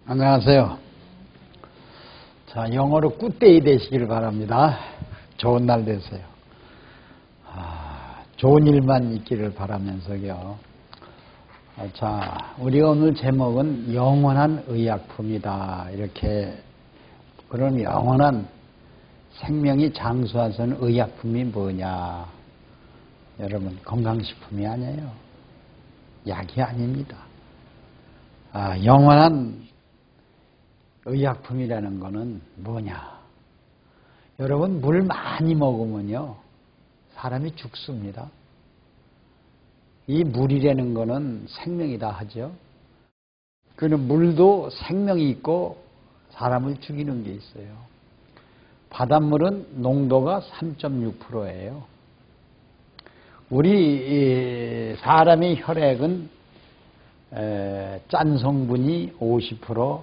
안녕하세요. 자, 영어로 굿데이 되시길 바랍니다. 좋은 날 되세요. 좋은 일만 있기를 바라면서요. 자, 우리 오늘 제목은 영원한 의약품이다. 이렇게, 그럼 영원한 생명이 장수하는 의약품이 뭐냐? 여러분, 건강식품이 아니에요. 약이 아닙니다. 영원한 의약품이라는 거는 뭐냐? 여러분, 물 많이 먹으면요, 사람이 죽습니다. 이 물이라는 거는 생명이다 하죠. 그는 물도 생명이 있고 사람을 죽이는 게 있어요. 바닷물은 농도가 3.6%예요. 우리 사람의 혈액은 짠 성분이 50%,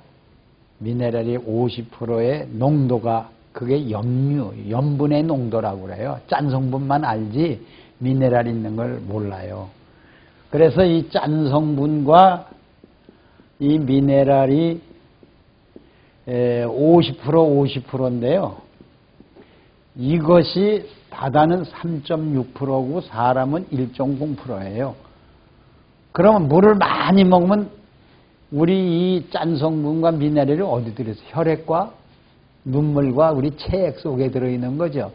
미네랄이 50%의 농도가, 그게 염분의 농도라고 그래요. 짠 성분만 알지 미네랄 있는 걸 몰라요. 그래서 이 짠 성분과 이 미네랄이 50%인데요. 이것이 바다는 3.6%고 사람은 1.0%예요. 그러면 물을 많이 먹으면 우리 이 짠 성분과 미네랄이 어디 들어있어요? 혈액과 눈물과 우리 체액 속에 들어있는 거죠.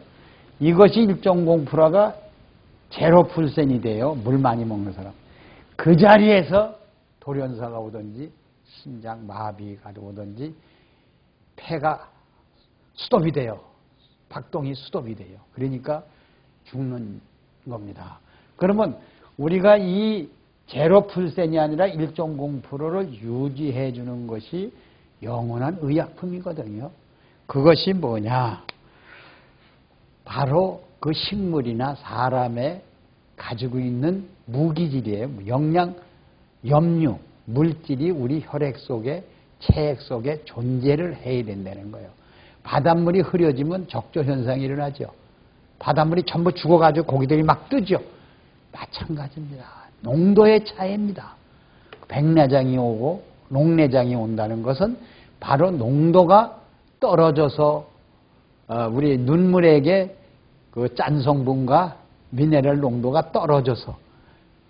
이것이 1.0%가 제로풀센이 돼요. 물 많이 먹는 사람. 그 자리에서 돌연사가 오든지 심장 마비가 오든지 폐가 스톱이 돼요. 박동이 스톱이 돼요. 그러니까 죽는 겁니다. 그러면 우리가 이 제로풀센이 아니라 1.0%를 유지해 주는 것이 영원한 의약품이거든요. 그것이 뭐냐? 바로 그 식물이나 사람의 가지고 있는 무기질이에요. 영양, 염류, 물질이 우리 혈액 속에, 체액 속에 존재를 해야 된다는 거예요. 바닷물이 흐려지면 적조현상이 일어나죠. 바닷물이 전부 죽어가지고 고기들이 막 뜨죠. 마찬가지입니다. 농도의 차이입니다. 백내장이 오고 녹내장이 온다는 것은 바로 농도가 떨어져서 우리 눈물에게 그 짠 성분과 미네랄 농도가 떨어져서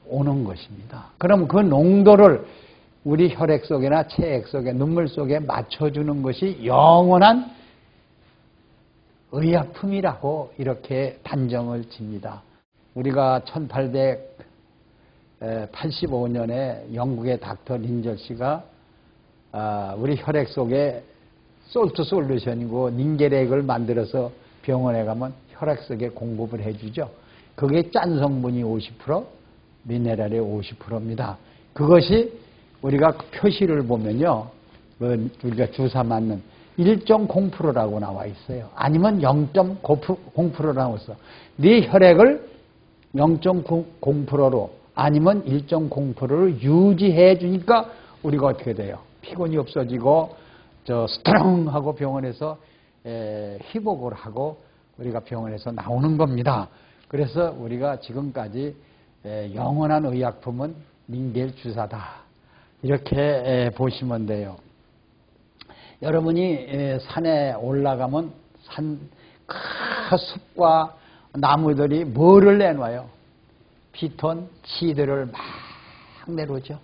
오는 것입니다. 그럼 그 농도를 우리 혈액 속이나 체액 속에, 눈물 속에 맞춰주는 것이 영원한 의약품이라고 이렇게 단정을 짓니다. 우리가 1885년에 영국의 닥터 린저 씨가 우리 혈액 속에 솔트 솔루션이고 닌겔액을 만들어서 병원에 가면 혈액 속에 공급을 해주죠. 그게 짠 성분이 50%, 미네랄이 50%입니다. 그것이 우리가 표시를 보면요, 우리가 주사 맞는 1.0%라고 나와 있어요. 아니면 0.0%라고 나와 있어. 네 혈액을 0.0%로 아니면 1.0%를 유지해 주니까 우리가 어떻게 돼요? 피곤이 없어지고 스트롱하고 병원에서 회복을 하고 우리가 병원에서 나오는 겁니다. 그래서 우리가 지금까지 영원한 의약품은 닌겔 주사다. 이렇게 보시면 돼요. 여러분이 산에 올라가면 큰 숲과 나무들이 뭐를 내놔요? 피톤, 치드를 막 내놓죠.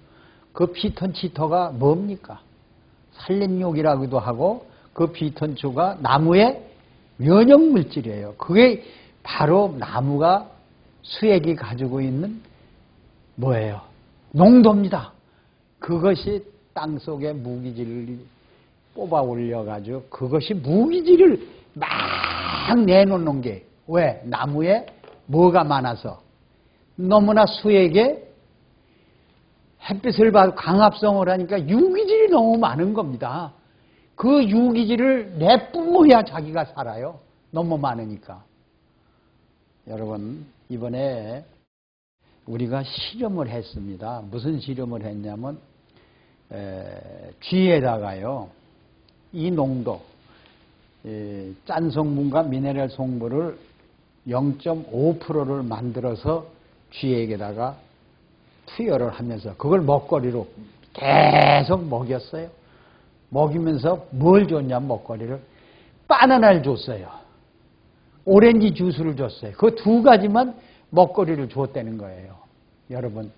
그 피톤, 치토가 뭡니까? 산림욕이라고도 하고 그 피톤, 치토가 나무의 면역물질이에요. 그게 바로 나무가 수액이 가지고 있는 뭐예요? 농도입니다. 그것이 땅속에 무기질을 뽑아 올려가지고 그것이 무기질을 막 내놓는 게 왜? 나무에 뭐가 많아서? 너무나 수액에 햇빛을 받고 강합성을 하니까 유기질이 너무 많은 겁니다. 그 유기질을 내뿜어야 자기가 살아요. 너무 많으니까. 여러분, 이번에 우리가 실험을 했습니다. 무슨 실험을 했냐면 쥐에다가요, 이 농도, 짠 성분과 미네랄 성분을 0.5%를 만들어서 쥐에게다가 투여를 하면서 그걸 먹거리로 계속 먹였어요. 먹이면서 뭘 줬냐, 먹거리를. 바나나를 줬어요. 오렌지 주스를 줬어요. 그 두 가지만 먹거리를 줬다는 거예요. 여러분,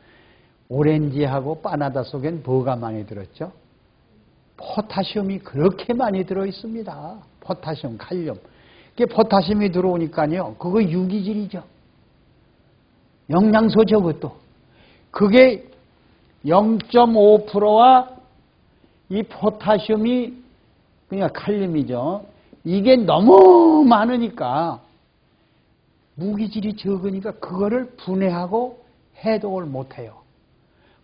오렌지하고 바나나 속엔 뭐가 많이 들었죠? 포타슘이 그렇게 많이 들어있습니다. 포타슘, 칼륨. 그게 포타슘이 들어오니까요, 그거 유기질이죠. 영양소죠, 그것도. 그게 0.5%와 이 포타슘이, 그냥 칼륨이죠. 이게 너무 많으니까, 무기질이 적으니까 그거를 분해하고 해독을 못해요.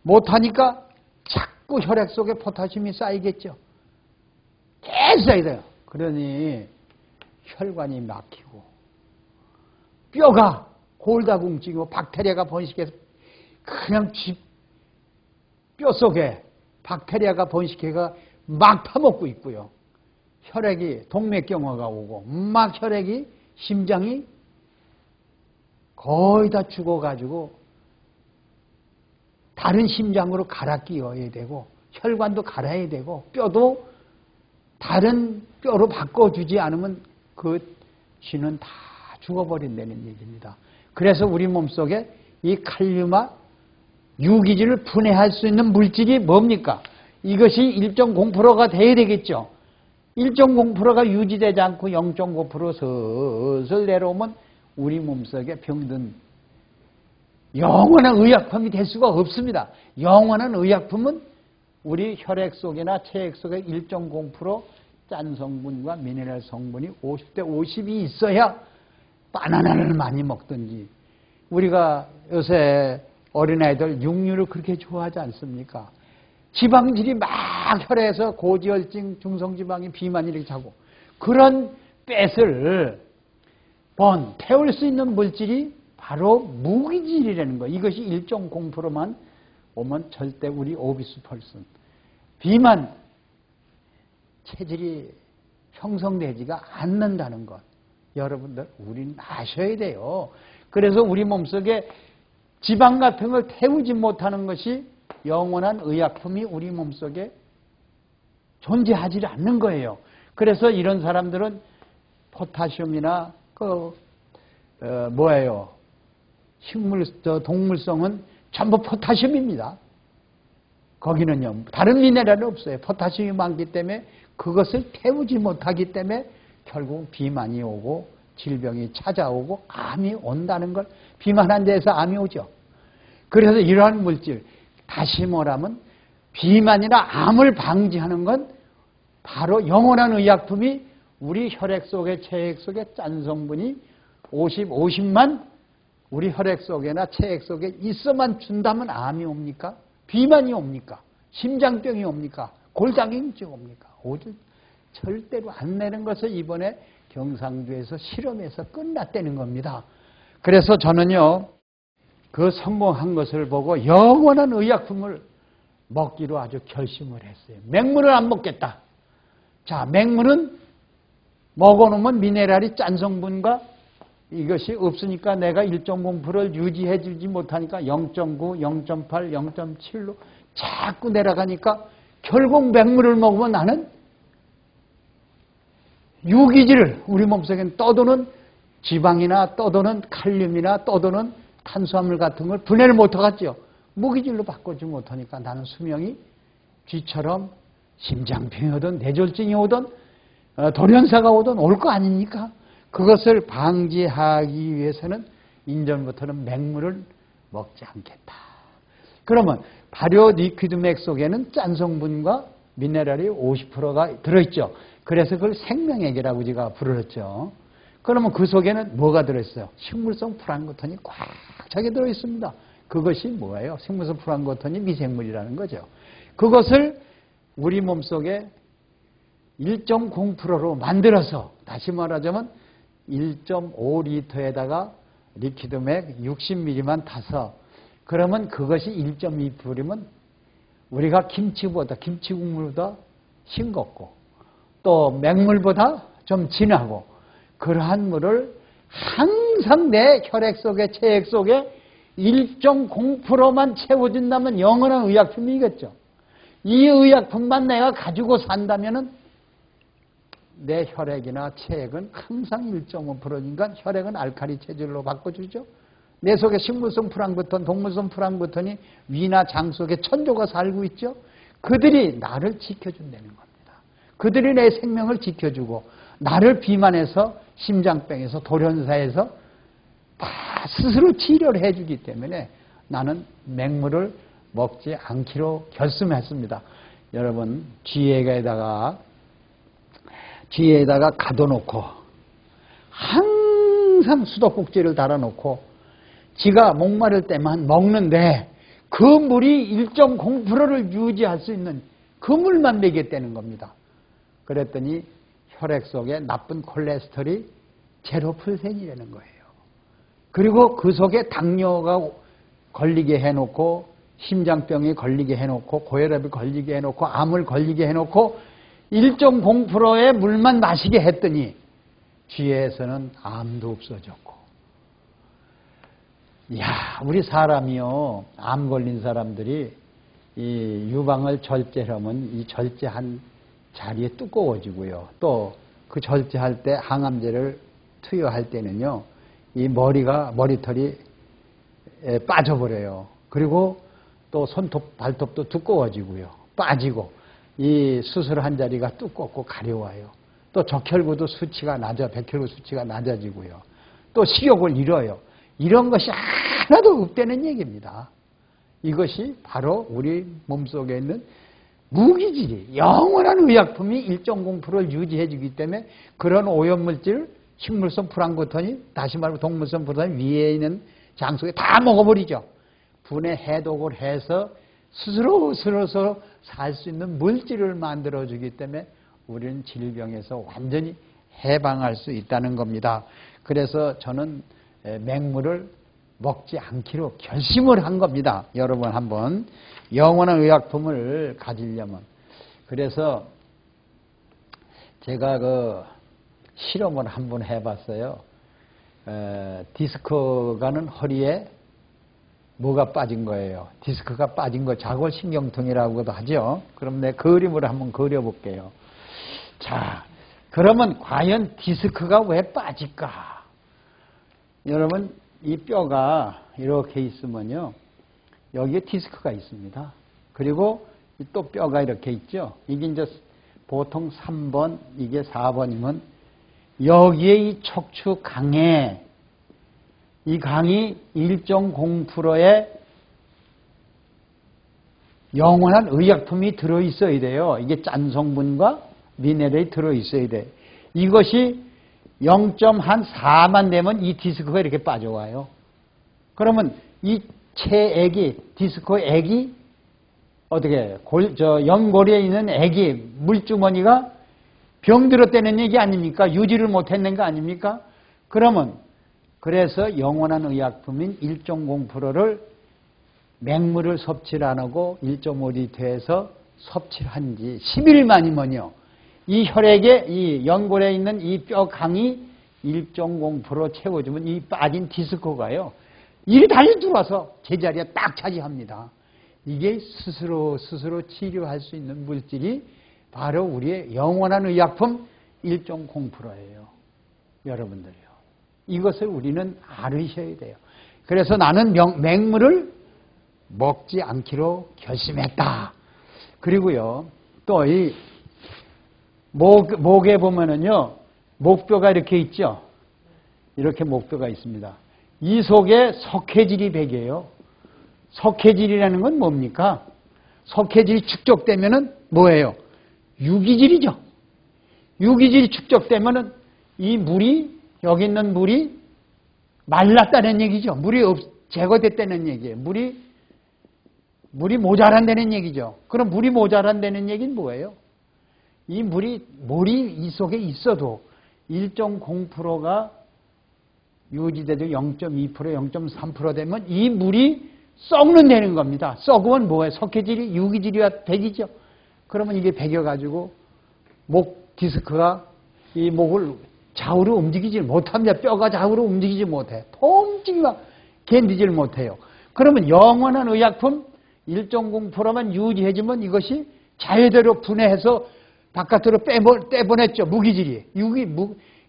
못하니까 자꾸 혈액 속에 포타슘이 쌓이겠죠. 계속 쌓여야 돼요. 그러니 혈관이 막히고 뼈가 골다가 움직이고 박테리아가 번식해서 그냥 뼈 속에 박테리아가 번식해가 막 파먹고 있고요. 혈액이 동맥경화가 오고 막 혈액이 심장이 거의 다 죽어가지고 다른 심장으로 갈아 끼워야 되고 혈관도 갈아야 되고 뼈도 다른 뼈로 바꿔주지 않으면 그 쥐는 다 죽어버린다는 얘기입니다. 그래서 우리 몸속에 이 칼륨과 유기질을 분해할 수 있는 물질이 뭡니까? 이것이 1.0%가 돼야 되겠죠. 1.0%가 유지되지 않고 0.5% 슬슬 내려오면 우리 몸속에 병든 영원한 의약품이 될 수가 없습니다. 영원한 의약품은 우리 혈액 속이나 체액 속에 1.0% 짠 성분과 미네랄 성분이 50대 50이 있어야 바나나를 많이 먹든지, 우리가 요새 어린아이들 육류를 그렇게 좋아하지 않습니까? 지방질이 막 혈액에서 고지혈증, 중성지방이 비만 이렇게 자고, 그런 뺏을 태울 수 있는 물질이 바로 무기질이라는 거예요. 이것이 1.0%만 오면 절대 우리 오비스 펄슨, 비만, 체질이 형성되지가 않는다는 것. 여러분들, 우리는 아셔야 돼요. 그래서 우리 몸속에 지방 같은 걸 태우지 못하는 것이 영원한 의약품이 우리 몸속에 존재하지 않는 거예요. 그래서 이런 사람들은 포타슘이나 동물성은 전부 포타슘입니다. 거기는요, 다른 미네랄은 없어요. 포타슘이 많기 때문에 그것을 태우지 못하기 때문에 결국 비만이 오고 질병이 찾아오고 암이 온다는 걸, 비만 환자에서 암이 오죠. 그래서 이러한 물질, 다시 말하면 비만이나 암을 방지하는 건 바로 영원한 의약품이 우리 혈액 속에, 체액 속에 짠 성분이 50만 우리 혈액 속에나 체액 속에 있어만 준다면 암이 옵니까? 비만이 옵니까? 심장병이 옵니까? 골다공증이 옵니까? 절대로 안 내는 것을 이번에 경상주에서 실험해서 끝났다는 겁니다. 그래서 저는요, 그 성공한 것을 보고 영원한 의약품을 먹기로 아주 결심을 했어요. 맹물을 안 먹겠다. 자, 맹물은 먹어놓으면 미네랄이 짠 성분과 이것이 없으니까 내가 1.0%를 유지해 주지 못하니까 0.9, 0.8, 0.7로 자꾸 내려가니까 결국 맹물을 먹으면 나는 유기질을, 우리 몸속에 떠도는 지방이나 떠도는 칼륨이나 떠도는 탄수화물 같은 걸 분해를 못하겠죠. 무기질로 바꾸지 못하니까 나는 수명이 쥐처럼 심장병이 오든 뇌졸중이 오든 돌연사가 오든 올 거 아닙니까? 그것을 방지하기 위해서는 인전부터는 맹물을 먹지 않겠다. 그러면 발효 리퀴드 맥 속에는 짠 성분과 미네랄이 50%가 들어있죠. 그래서 그걸 생명액이라고 제가 부르었죠. 그러면 그 속에는 뭐가 들어있어요? 식물성 프랑크톤이 꽉 차게 들어있습니다. 그것이 뭐예요? 식물성 프랑크톤이 미생물이라는 거죠. 그것을 우리 몸속에 1.0%로 만들어서, 다시 말하자면 1.5리터에다가 리퀴드 맥 60ml만 타서, 그러면 그것이 1.2%면 우리가 김치 국물보다 싱겁고 또 맹물보다 좀 진하고 그러한 물을 항상 내 혈액 속에, 체액 속에 1.0%만 채워준다면 영원한 의약품이겠죠. 이 의약품만 내가 가지고 산다면은 내 혈액이나 체액은 항상 1.5%니까 혈액은 알칼리 체질로 바꿔주죠. 내 속에 식물성 프랑크톤, 동물성 프랑크톤이 위나 장 속에 천조가 살고 있죠. 그들이 나를 지켜준다는 겁니다. 그들이 내 생명을 지켜주고 나를 비만해서 심장병에서 돌연사에서 다 스스로 치료를 해주기 때문에 나는 맹물을 먹지 않기로 결심했습니다. 여러분, 쥐에다가 가둬놓고 항상 수도꼭지를 달아놓고 지가 목마를 때만 먹는데 그 물이 1.0%를 유지할 수 있는 그 물만 먹였다는 겁니다. 그랬더니 혈액 속에 나쁜 콜레스테롤이 0%이라는 거예요. 그리고 그 속에 당뇨가 걸리게 해놓고 심장병이 걸리게 해놓고 고혈압이 걸리게 해놓고 암을 걸리게 해놓고 1.0%의 물만 마시게 했더니 쥐에서는 암도 없어졌고. 이야, 우리 사람이요, 암 걸린 사람들이 이 유방을 절제하면 이 절제한 자리에 두꺼워지고요. 또 그 절제할 때 항암제를 투여할 때는요, 이 머리털이 빠져버려요. 그리고 또 손톱, 발톱도 두꺼워지고요. 빠지고, 이 수술한 자리가 두껍고 가려워요. 또 적혈구도 수치가 백혈구 수치가 낮아지고요. 또 식욕을 잃어요. 이런 것이 하나도 없다는 얘기입니다. 이것이 바로 우리 몸속에 있는 무기질이, 영원한 의약품이 1.0%를 유지해 주기 때문에 그런 오염물질, 식물성 프랑크톤이, 다시 말하면 동물성 프랑크톤이 위에 있는 장 속에 다 먹어버리죠. 분해 해독을 해서 스스로 살 수 있는 물질을 만들어주기 때문에 우리는 질병에서 완전히 해방할 수 있다는 겁니다. 그래서 저는 맹물을 먹지 않기로 결심을 한 겁니다. 여러분 한번 영원한 의약품을 가지려면. 그래서 제가 그 실험을 한번 해봤어요. 디스크가는 허리에 뭐가 빠진 거예요? 디스크가 빠진 거 자골신경통이라고도 하죠. 그럼 내 그림으로 한번 그려볼게요. 자, 그러면 과연 디스크가 왜 빠질까? 여러분, 이 뼈가 이렇게 있으면요, 여기에 디스크가 있습니다. 그리고 또 뼈가 이렇게 있죠. 이게 이제 보통 3번, 이게 4번이면 여기에 이 척추강에 이 강이 1.0%의 영원한 의약품이 들어있어야 돼요. 이게 짠 성분과 미네랄이 들어있어야 돼. 이것이 0.4만 되면 이 디스크가 이렇게 빠져와요. 그러면 이 체액이, 디스크 액이 어떻게, 연골에 있는 액이, 물주머니가 병들었다는 얘기 아닙니까? 유지를 못했는 거 아닙니까? 그래서 영원한 의약품인 1.0%를 맹물을 섭취를 안 하고 1.5리터에서 섭취를 한 지 10일 만이면요, 이 혈액에, 이 연골에 있는 이 뼈 강이 1.0% 채워주면 이 빠진 디스크가요, 이리 달려 들어와서 제자리에 딱 차지합니다. 이게 스스로 치료할 수 있는 물질이 바로 우리의 영원한 의약품 1.0%예요. 여러분들이요. 이것을 우리는 알으셔야 돼요. 그래서 나는 맹물을 먹지 않기로 결심했다. 그리고요, 또 이 목에 보면은요, 목뼈가 이렇게 있죠. 이렇게 목뼈가 있습니다. 이 속에 석회질이 배겨요. 석회질이라는 건 뭡니까? 석회질이 축적되면은 뭐예요? 유기질이죠. 유기질이 축적되면은 이 물이, 여기 있는 물이 말랐다는 얘기죠. 물이 제거됐다는 얘기예요. 물이 모자란다는 얘기죠. 그럼 물이 모자란다는 얘기는 뭐예요? 이 물이 이 속에 있어도 1.0%가 유지되죠. 0.2%, 0.3% 되면 이 물이 썩는다는 겁니다. 썩으면 뭐예요? 석회질이, 유기질이와 배기죠. 그러면 이게 배겨가지고 목 디스크가 이 목을 좌우로 움직이지 못합니다. 뼈가 좌우로 움직이지 못해. 통증이 막 견디질 못해요. 그러면 영원한 의약품 1.0%만 유지해주면 이것이 자유대로 분해해서 바깥으로 떼보냈죠. 무기질이.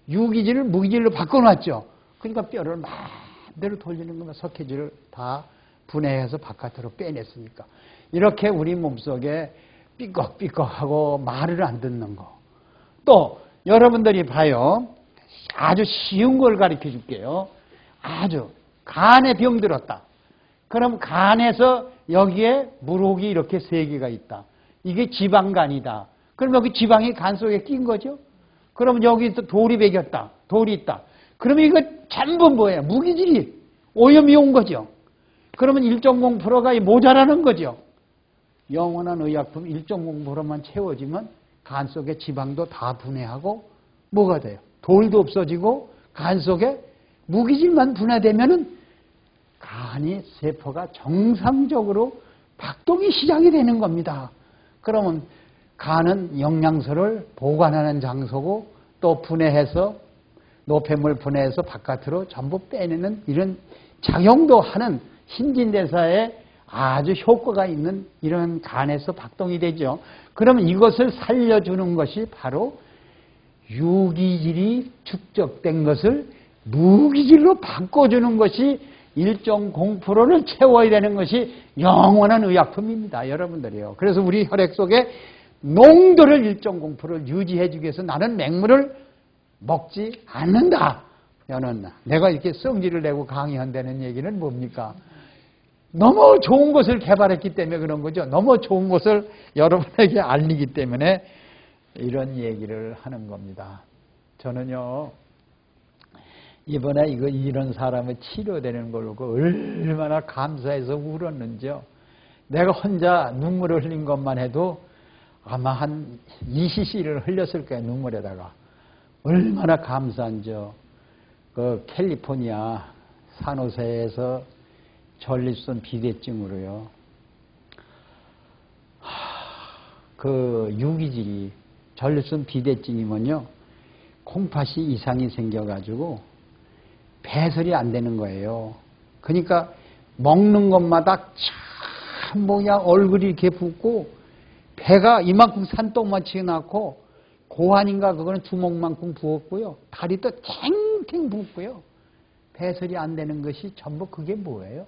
유기질을 무기질로 바꿔놨죠. 그러니까 뼈를 마음대로 돌리는 것만 석회질을 다 분해해서 바깥으로 빼냈으니까. 이렇게 우리 몸속에 삐걱삐걱하고 말을 안 듣는 거. 또 여러분들이 봐요. 아주 쉬운 걸 가르쳐 줄게요. 아주 간에 병들었다. 그럼 간에서 여기에 물혹이 이렇게 3개가 있다. 이게 지방간이다. 그럼 여기 지방이 간 속에 낀 거죠. 그럼 여기 또 돌이 배겼다. 돌이 있다. 그러면 이거 전부 뭐예요? 무기질이 오염이 온 거죠. 그러면 1.0%가 모자라는 거죠. 영원한 의약품 1.0%만 채워지면 간 속에 지방도 다 분해하고 뭐가 돼요? 돌도 없어지고 간 속에 무기질만 분해되면은 간이 세포가 정상적으로 박동이 시작이 되는 겁니다. 그러면 간은 영양소를 보관하는 장소고 또 분해해서 노폐물 분해해서 바깥으로 전부 빼내는 이런 작용도 하는 신진대사에 아주 효과가 있는 이런 간에서 박동이 되죠. 그러면 이것을 살려주는 것이 바로 유기질이 축적된 것을 무기질로 바꿔주는 것이 1.0%를 채워야 되는 것이 영원한 의약품입니다. 여러분들이요. 그래서 우리 혈액 속에 농도를 1.0%를 유지해 주기 위해서 나는 맹물을 먹지 않는다. 저는 내가 이렇게 성질을 내고 강의한다는 얘기는 뭡니까? 너무 좋은 것을 개발했기 때문에 그런 거죠. 너무 좋은 것을 여러분에게 알리기 때문에 이런 얘기를 하는 겁니다. 저는요, 이번에 이런 사람을 치료되는 걸 보고 얼마나 감사해서 울었는지요. 내가 혼자 눈물을 흘린 것만 해도 아마 한 2cc를 흘렸을 거예요, 눈물에다가. 얼마나 감사한지요. 그 캘리포니아 산호세에서 전립선 비대증으로요. 그 유기질이 전립선 비대증이면요, 콩팥이 이상이 생겨가지고 배설이 안 되는 거예요. 그러니까 먹는 것마다 참 뭐냐 얼굴이 이렇게 붓고 배가 이만큼 산똥마치 나고 고환인가 그거는 주먹만큼 부었고요. 다리 또 탱탱 붓고요. 배설이 안 되는 것이 전부 그게 뭐예요?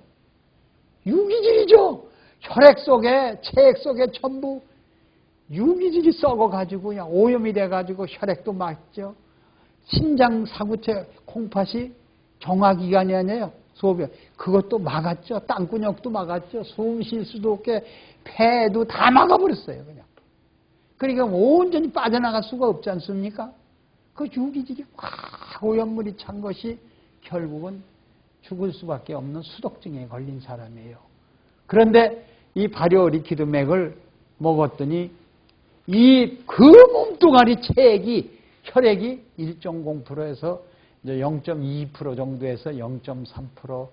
유기질이죠. 혈액 속에 체액 속에 전부 유기질이 썩어가지고 그냥 오염이 돼가지고 혈액도 막죠. 신장 사구체 콩팥이 정화기관이 아니에요. 소변 그것도 막았죠. 땀구녕도 막았죠. 숨 쉴 수도 없게 폐도 다 막아버렸어요. 그냥. 그러니까 온전히 빠져나갈 수가 없지 않습니까? 그 유기질이 확 오염물이 찬 것이 결국은 죽을 수밖에 없는 수독증에 걸린 사람이에요. 그런데 이 발효 리퀴드맥을 먹었더니 그 몸뚱아리 체액이 혈액이 1.0%에서 이제 0.2% 정도에서 0.3%,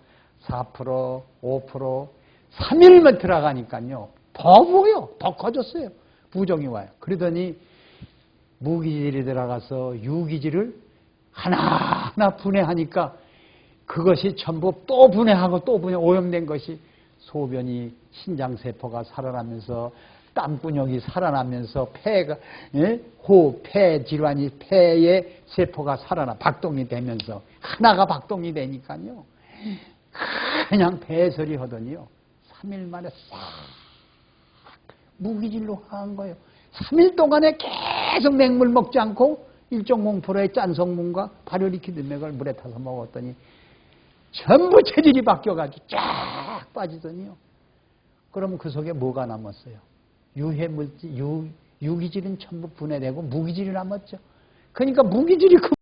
4%, 5%, 3일만 들어가니까요. 더 부어요. 더 커졌어요. 부종이 와요. 그러더니 무기질이 들어가서 유기질을 하나하나 분해하니까 그것이 전부 또 분해하고 또 오염된 것이 소변이 신장세포가 살아나면서 땀구녕이 살아나면서 폐가 폐 질환이 폐의 세포가 박동이 되면서 하나가 박동이 되니까요. 그냥 배설이 하더니요. 3일 만에 싹 무기질로 한 거예요. 3일 동안에 계속 맹물 먹지 않고 1.0%의 짠성분과 발효리퀴드맥을 물에 타서 먹었더니 전부 체질이 바뀌어가지고 쫙 빠지더니요. 그러면 그 속에 뭐가 남았어요? 유해물질, 유기질은 전부 분해되고 무기질이 남았죠. 그러니까 무기질이